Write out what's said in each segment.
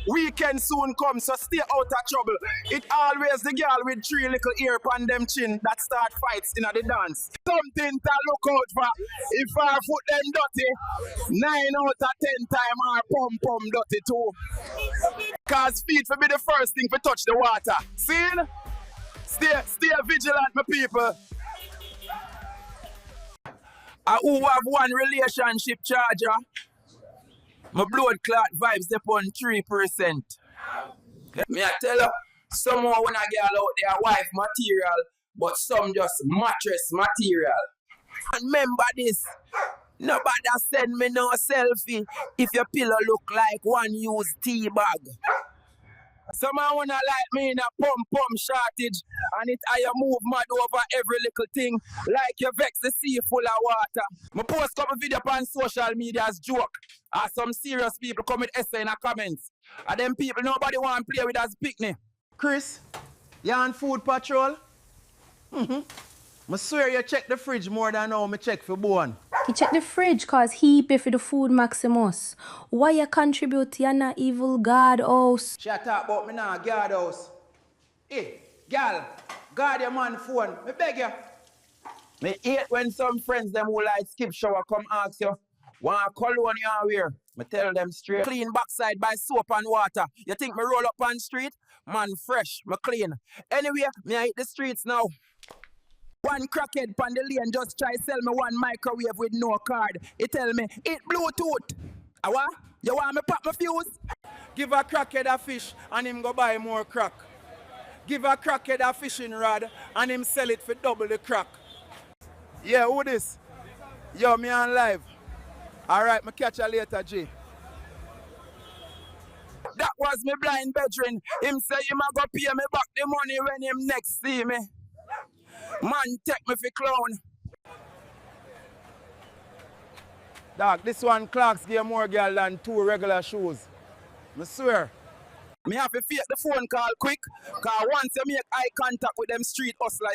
Weekend soon come, so stay out of trouble. It always the girl with 3 little ear on them chin that start fights in the dance. Something to look out for. If our foot them dirty, 9 out of 10 time our pum dirty too. Cause feet will be the first thing to touch the water. See? Stay vigilant, my people. Who have one relationship charger? My blood clot vibes upon 3%. Me I tell you, someone when I get out their wife material, but some just mattress material. And remember this, nobody send me no selfie if your pillow look like one used tea bag. Someone wanna like me in a pum shortage, and it I move mad over every little thing, like you vex the sea full of water. Me post couple video on social media as joke, and some serious people come with essay in the comments. And them people nobody want to play with as picnic. Chris, you on food patrol? I swear you check the fridge more than how me check for bone. He check the fridge cause he pay for the food, Maximus. Why you contribute to your evil God house? She talk about me now, guard house. Hey, girl, guard your man phone. Me beg you. Me hate when some friends them who like skip shower come ask you, want cologne you wear? Me tell them straight. Clean backside by soap and water. You think me roll up on street? Man fresh, me clean. Anyway, me I hit the streets now. One crackhead pan the lane just try sell me one microwave with no card. He tell me, it Bluetooth. What? You want me pop my fuse? Give a crackhead a fish and him go buy more crack. Give a crackhead a fishing rod and him sell it for double the crack. Yeah, who this? Yo, me on live. Alright, me catch you later, G. That was me blind bedroom. Him say him a go pay me back the money when him next see me. Man, take me for clown. Dog, this one Clarks give more girl than 2 regular shoes. I swear. Me have to fake the phone call quick, cause once you make eye contact with them street hustler,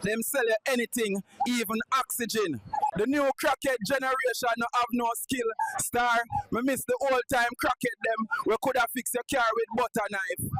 them sell you anything, even oxygen. The new crackhead generation no have no skill. Star, me miss the old time crackhead them, we could have fixed your car with butter knife.